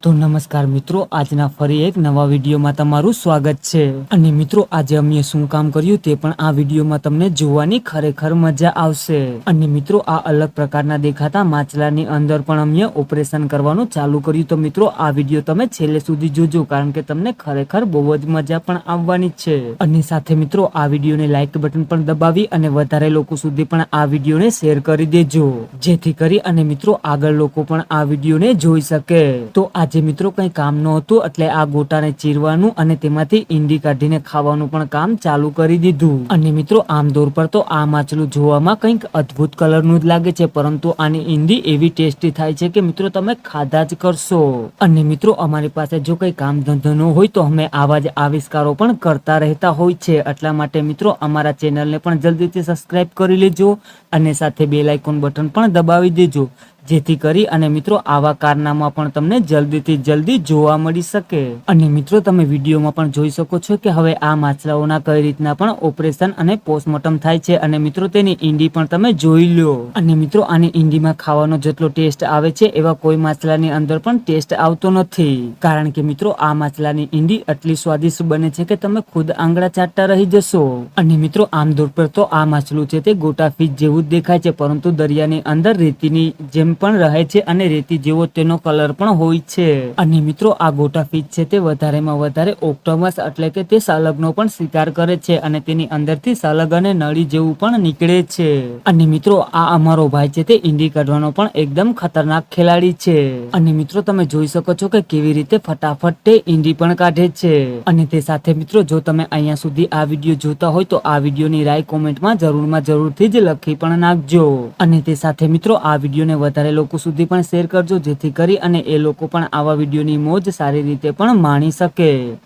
તો નમસ્કાર મિત્રો, આજના ફરી એક નવા વિડીયોમાં તમારું સ્વાગત છે। અને મિત્રો, આજે અમે શું કામ કર્યું તે પણ આ વિડીયોમાં તમને જોવાની ખરેખર મજા આવશે। અને મિત્રો, આ અલગ પ્રકારના દેખાતા માછલાની અંદર પણ અમે ઓપરેશન કરવાનું ચાલુ કર્યું। તો મિત્રો, આ વિડીયો તમે છેલ્લે સુધી જોજો, કારણ કે તમને ખરેખર બહુ જ મજા પણ આવવાની છે। અને સાથે મિત્રો, આ વિડીયોને લાઈક બટન પણ દબાવી અને વધારે લોકો સુધી પણ આ વિડીયોને શેર કરી દેજો, જેથી કરી અને મિત્રો આગળ લોકો પણ આ વિડીયોને જોઈ શકે। તો આજે મિત્રો કઈ કામ ન હતું એટલે આ ગોટાને ચીરવાનું અને તેમાંથી ઈંડી કાઢીને ખાવાનું પણ કામ ચાલુ કરી દીધું। અને મિત્રો, આમ દોર પર તો આ માછલું જોવામાં કંઈક અદ્ભુત કલરનું જ લાગે છે, પરંતુ આની ઈંડી એવી ટેસ્ટી થાય છે કે મિત્રો તમે ખાધા જ કરશો। અને મિત્રો, અમારી પાસે જો કઈ કામ ધંધો ન હોય તો અમે આવા જ આવિષ્કારો પણ કરતા રહેતા હોય છે। એટલા માટે મિત્રો, અમારા ચેનલને પણ જલ્દીથી સબસ્ક્રાઇબ કરી લેજો અને સાથે બેલ આઇકોન બટન પણ દબાવી દેજો, જેથી કરી અને મિત્રો આવા કારનામા પણ તમને જલ્દીથી જલ્દી જોવા મળી શકે। અને મિત્રો, તમે વિડીયોમાં પણ જોઈ શકો છો કે હવે આ માછલાઓના કઈ રીતના પણ ઓપરેશન અને પોસ્ટમોર્ટમ થાય છે। અને મિત્રો, તેની ઈંડી પણ તમે જોઈ લો। અને મિત્રો, આની ઈંડીમાં ખાવાનો જેટલો ટેસ્ટ આવે છે એવા કોઈ માછલાની અંદર પણ ટેસ્ટ આવતો નથી, કારણ કે મિત્રો આ માછલાની ઈંડી એટલી સ્વાદિષ્ટ બને છે કે તમે ખુદ આંગળા ચાટતા રહી જશો। અને મિત્રો, આમ દોર પર તો આ માછલું છે તે ગોટા ફિશ જેવું જ દેખાય છે, પરંતુ દરિયાની અંદર રેતીની જેમ પણ રહે છે અને રેતી જેવો તેનો કલર પણ હોય છે। અને મિત્રો, આ ગોટા ફિશ છે તે વધારેમાં વધારે ઓક્ટોપસ એટલે કે તે સલગનો પણ શિકાર કરે છે અને તેની અંદરથી સલગ અને નળી જેવું પણ નીકળે છે। અને મિત્રો, આ અમારો ભાઈ છે તે ઈંડી કાઢવાનો પણ એકદમ ખતરનાક ખેલાડી છે। અને મિત્રો, તમે જોઈ શકો છો કે કેવી રીતે ફટાફટ તે ઈંડી પણ કાઢે છે। અને તે સાથે મિત્રો, જો તમે અહીંયા સુધી આ વિડીયો જોતા હોય તો આ વિડીયોની રાય કોમેન્ટમાં જરૂરથી જ લખી પણ નાખજો। અને તે સાથે મિત્રો, આ વિડીયોને વધારે લોકો સુધી પણ શેર કરજો, જેથી કરી અને એ લોકો પણ આવા વિડીયોની મોજ સારી રીતે પણ માણી શકે।